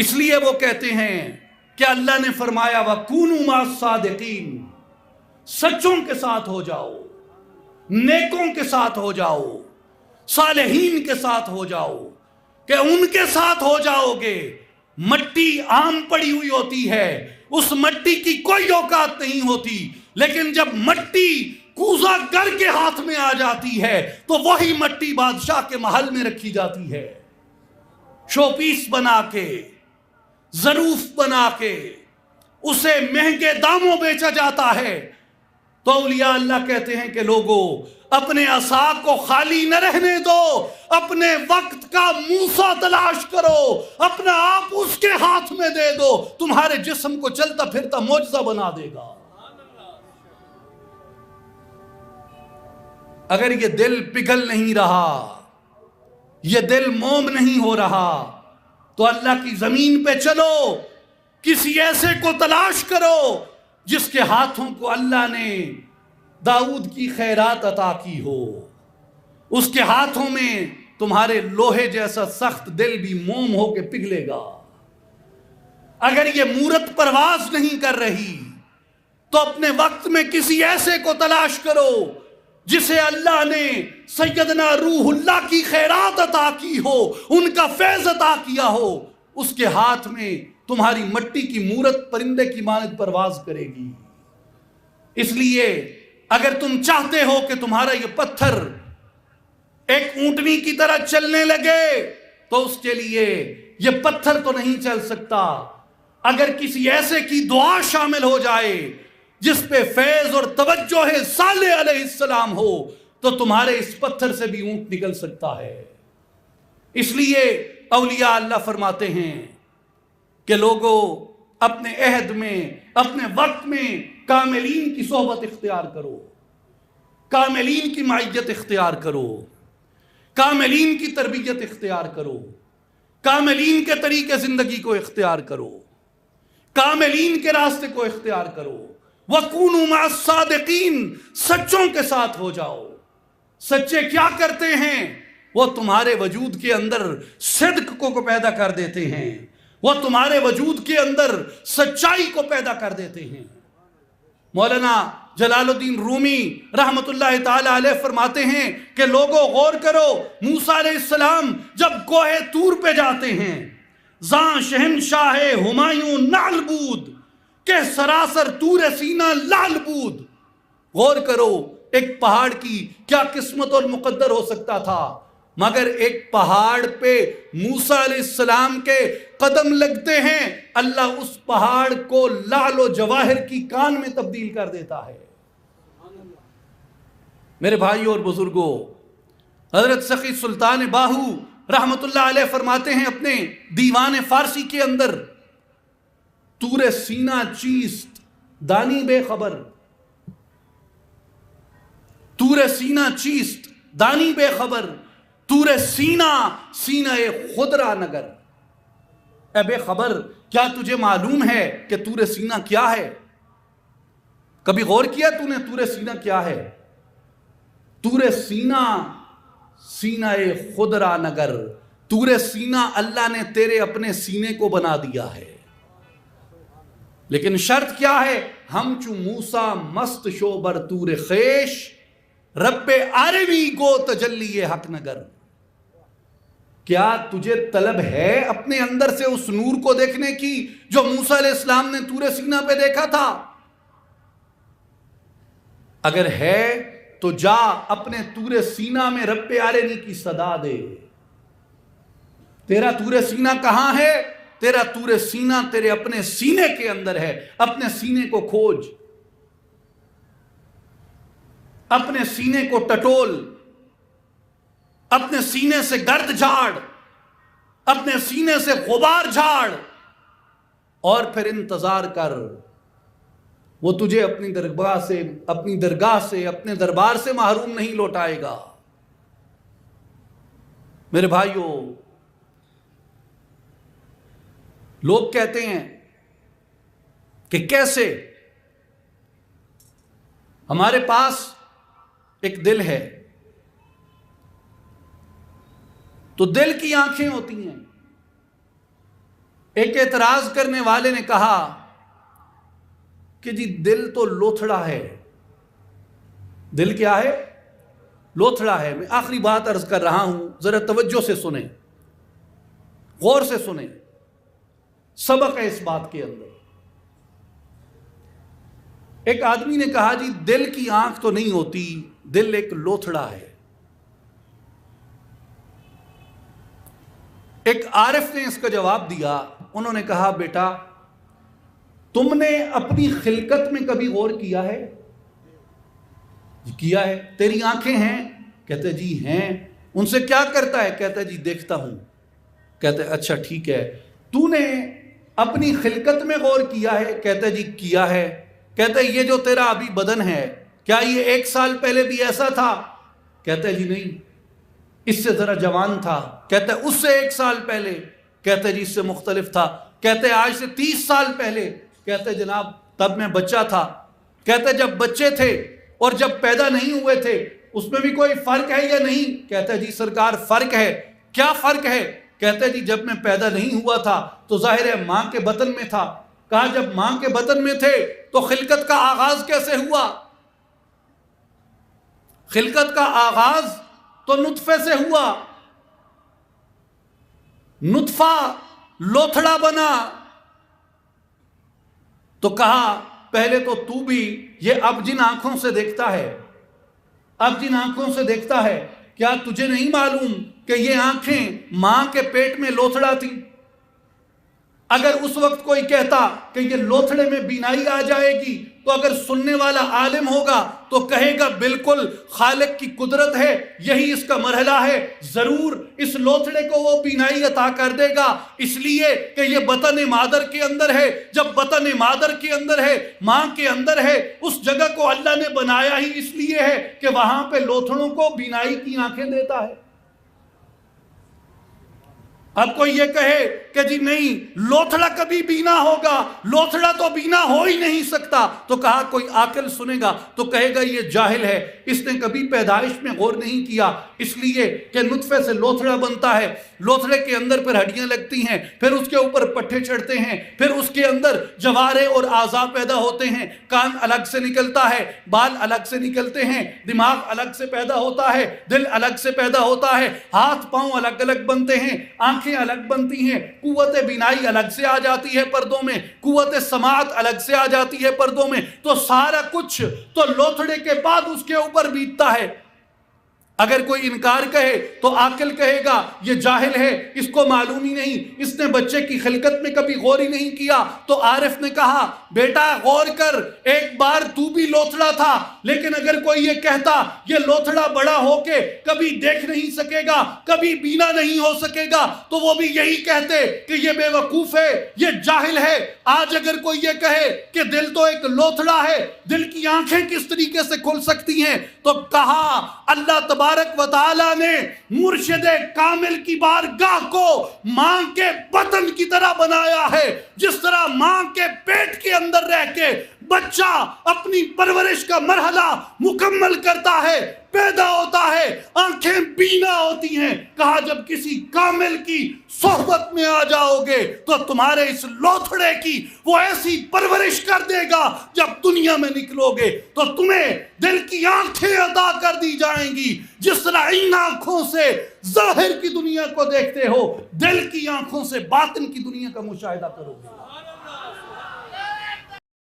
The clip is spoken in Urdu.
اس لیے وہ کہتے ہیں کہ اللہ نے فرمایا وَكُونُوا مَعَ الصَّادِقِينَ، سچوں کے ساتھ ہو جاؤ، نیکوں کے ساتھ ہو جاؤ، صالحین کے ساتھ ہو جاؤ، کہ ان کے ساتھ ہو جاؤ گے۔ مٹی عام پڑی ہوئی ہوتی ہے، اس مٹی کی کوئی اوقات نہیں ہوتی، لیکن جب مٹی کوزہ گر کے ہاتھ میں آ جاتی ہے تو وہی مٹی بادشاہ کے محل میں رکھی جاتی ہے، شو پیس بنا کے، ظروف بنا کے اسے مہنگے داموں بیچا جاتا ہے۔ تو اولیاء اللہ کہتے ہیں کہ لوگوں، اپنے عصا کو خالی نہ رہنے دو، اپنے وقت کا موسیٰ تلاش کرو، اپنا آپ اس کے ہاتھ میں دے دو، تمہارے جسم کو چلتا پھرتا معجزہ بنا دے گا۔ اگر یہ دل پگھل نہیں رہا، یہ دل موم نہیں ہو رہا، تو اللہ کی زمین پہ چلو، کسی ایسے کو تلاش کرو جس کے ہاتھوں کو اللہ نے داؤد کی خیرات عطا کی ہو، اس کے ہاتھوں میں تمہارے لوہے جیسا سخت دل بھی موم ہو کے پگھلے گا۔ اگر یہ مورت پرواز نہیں کر رہی تو اپنے وقت میں کسی ایسے کو تلاش کرو جسے اللہ نے سیدنا روح اللہ کی خیرات عطا کی ہو، ان کا فیض عطا کیا ہو، اس کے ہاتھ میں تمہاری مٹی کی مورت پرندے کی مانند پرواز کرے گی۔ اس لیے اگر تم چاہتے ہو کہ تمہارا یہ پتھر ایک اونٹنی کی طرح چلنے لگے تو اس کے لیے یہ پتھر تو نہیں چل سکتا۔ اگر کسی ایسے کی دعا شامل ہو جائے جس پہ فیض اور توجہ صالح علیہ السلام ہو تو تمہارے اس پتھر سے بھی اونٹ نکل سکتا ہے۔ اس لیے اولیاء اللہ فرماتے ہیں کہ لوگوں، اپنے عہد میں، اپنے وقت میں کاملین کی صحبت اختیار کرو، کاملین کی معیت اختیار کرو، کاملین کی تربیت اختیار کرو، کاملین کے طریقے زندگی کو اختیار کرو، کاملین کے راستے کو اختیار کرو۔ وَكُونُوا مَعَ الصَّادِقِينَ، سچوں کے ساتھ ہو جاؤ۔ سچے کیا کرتے ہیں؟ وہ تمہارے وجود کے اندر صدق کو پیدا کر دیتے ہیں، وہ تمہارے وجود کے اندر سچائی کو پیدا کر دیتے ہیں۔ مولانا جلال الدین رومی رحمت اللہ تعالی علیہ فرماتے ہیں کہ لوگوں غور کرو، موسیٰ علیہ السلام جب کوہ طور پہ جاتے ہیں، زاں شہنشاہ ہمایوں نعل بود کہ سراسر طور سینہ لعل بود۔ غور کرو، ایک پہاڑ کی کیا قسمت اور مقدر ہو سکتا تھا، مگر ایک پہاڑ پہ موسیٰ علیہ السلام کے قدم لگتے ہیں، اللہ اس پہاڑ کو لعل و جواہر کی کان میں تبدیل کر دیتا ہے۔ میرے بھائیوں اور بزرگوں، حضرت سخی سلطان باہو رحمت اللہ علیہ فرماتے ہیں اپنے دیوان فارسی کے اندر، طور سینہ چیست دانی بے خبر، طور سینہ چیست دانی بے خبر، طور سینہ سینہ خدرہ نگر۔ اے بے خبر، کیا تجھے معلوم ہے کہ طور سینہ کیا ہے؟ کبھی غور کیا تو نے طور سینہ کیا ہے؟ طور سینہ سینہ خدرہ نگر، طور سینہ اللہ نے تیرے اپنے سینے کو بنا دیا ہے، لیکن شرط کیا ہے؟ ہم چو موسیٰ مست شو بر طور خیش، رب آروی گو تجلی حق نگر۔ کیا تجھے طلب ہے اپنے اندر سے اس نور کو دیکھنے کی جو موسیٰ علیہ السلام نے طور سینہ پہ دیکھا تھا؟ اگر ہے تو جا اپنے طور سینہ میں رب آرینی کی صدا دے۔ تیرا طور سینہ کہاں ہے؟ تیرا طور سینہ تیرے اپنے سینے کے اندر ہے۔ اپنے سینے کو کھوج، اپنے سینے کو ٹٹول، اپنے سینے سے گرد جھاڑ، اپنے سینے سے غبار جھاڑ، اور پھر انتظار کر، وہ تجھے اپنی درگاہ سے اپنے دربار سے محروم نہیں لوٹائے گا۔ میرے بھائیوں، لوگ کہتے ہیں کہ کیسے؟ ہمارے پاس ایک دل ہے، تو دل کی آنکھیں ہوتی ہیں، ایک اعتراض کرنے والے نے کہا کہ جی دل تو لوتھڑا ہے. دل کیا ہے؟ لوتھڑا ہے. میں آخری بات عرض کر رہا ہوں، ذرا توجہ سے سنیں، غور سے سنیں، سبق ہے اس بات کے اندر. ایک آدمی نے کہا جی دل کی آنکھ تو نہیں ہوتی، دل ایک لوتھڑا ہے. ایک عارف نے اس کا جواب دیا. انہوں نے کہا بیٹا تم نے اپنی خلقت میں کبھی غور کیا ہے؟ جی کیا ہے. تیری آنکھیں ہیں؟ کہتے جی ہیں. ان سے کیا کرتا ہے؟ کہتا ہے جی دیکھتا ہوں. کہتے اچھا ٹھیک ہے. تو نے اپنی خلقت میں غور کیا ہے؟ کہتا جی کیا ہے. کہتا یہ جو تیرا ابھی بدن ہے کیا یہ 1 سال پہلے بھی ایسا تھا؟ کہتا ہے جی نہیں، اس سے ذرا جوان تھا. کہتا ہے اس سے 1 سال پہلے؟ کہتا ہے جی اس سے مختلف تھا. کہتے ہیں آج سے 30 سال پہلے؟ کہتے ہیں جناب تب میں بچہ تھا. کہتے ہیں جب بچے تھے اور جب پیدا نہیں ہوئے تھے اس میں بھی کوئی فرق ہے یا نہیں؟ کہتا ہے جی سرکار فرق ہے. کیا فرق ہے؟ کہتے ہیں جی جب میں پیدا نہیں ہوا تھا تو ظاہر ہے ماں کے بطن میں تھا. کہا جب ماں کے بطن میں تھے تو خلقت کا آغاز کیسے ہوا؟ خلقت کا آغاز تو نطفے سے ہوا. نطفہ لوتھڑا بنا. تو کہا پہلے تو بھی یہ اب جن آنکھوں سے دیکھتا ہے، اب جن آنکھوں سے دیکھتا ہے، کیا تجھے نہیں معلوم کہ یہ آنکھیں ماں کے پیٹ میں لوتھڑا تھی؟ اگر اس وقت کوئی کہتا کہ یہ لوتھڑے میں بینائی آ جائے گی تو اگر سننے والا عالم ہوگا تو کہے گا بالکل خالق کی قدرت ہے، یہی اس کا مرحلہ ہے، ضرور اس لوتھڑے کو وہ بینائی عطا کر دے گا، اس لیے کہ یہ بطن مادر کے اندر ہے. جب بطن مادر کے اندر ہے، ماں کے اندر ہے، اس جگہ کو اللہ نے بنایا ہی اس لیے ہے کہ وہاں پہ لوتھڑوں کو بینائی کی آنکھیں دیتا ہے. اب کوئی یہ کہے کہ جی نہیں لوتھڑا کبھی بینا ہوگا، لوتھڑا تو بینا ہو ہی نہیں سکتا، تو کہا کوئی عاقل سنے گا تو کہے گا یہ جاہل ہے، اس نے کبھی پیدائش میں غور نہیں کیا. اس لیے کہ نطفے سے لوتھڑا بنتا ہے، لوتھڑے کے اندر پھر ہڈیاں لگتی ہیں، پھر اس کے اوپر پٹھے چڑھتے ہیں، پھر اس کے اندر جوارے اور اعضاء پیدا ہوتے ہیں. کان الگ سے نکلتا ہے، بال الگ سے نکلتے ہیں، دماغ الگ سے پیدا ہوتا ہے، دل الگ سے پیدا ہوتا ہے، ہاتھ پاؤں الگ الگ بنتے ہیں، آنکھیں الگ بنتی ہیں، قوت بینائی الگ سے آ جاتی ہے پردوں میں، قوت سماعت الگ سے آ جاتی ہے پردوں میں. تو سارا کچھ تو لوتھڑے کے بعد اس کے اوپر بیتتا ہے. اگر کوئی انکار کہے تو عاقل کہے گا یہ جاہل ہے، اس کو معلوم ہی نہیں، اس نے بچے کی خلقت میں کبھی غور ہی نہیں کیا. تو عارف نے کہا بیٹا غور کر، ایک بار تو بھی لوتھڑا تھا، لیکن اگر کوئی یہ کہتا یہ لوتھڑا بڑا ہو کے کبھی دیکھ نہیں سکے گا، کبھی بینا نہیں ہو سکے گا، تو وہ بھی یہی کہتے کہ یہ بے وقوف ہے، یہ جاہل ہے. آج اگر کوئی یہ کہے کہ دل تو ایک لوتھڑا ہے، دل کی آنکھیں کس طریقے سے کھل سکتی ہیں، تو کہا اللہ تبارک و تعالی نے مرشد کامل کی بارگاہ کو ماں کے بطن کی طرح بنایا ہے. جس طرح ماں کے پیٹ کے اندر رہ کے بچہ اپنی پرورش کا مرحلہ مکمل کرتا ہے، پیدا ہوتا ہے، آنکھیں بینا ہوتی ہیں. کہا جب کسی کامل کی صحبت میں آ جاؤ گے تو تمہارے اس لوتھڑے کی وہ ایسی پرورش کر دے گا، جب دنیا میں نکلو گے تو تمہیں دل کی آنکھیں عطا کر دی جائیں گی. جس طرح ان آنکھوں سے ظاہر کی دنیا کو دیکھتے ہو، دل کی آنکھوں سے باطن کی دنیا کا مشاہدہ کرو گے.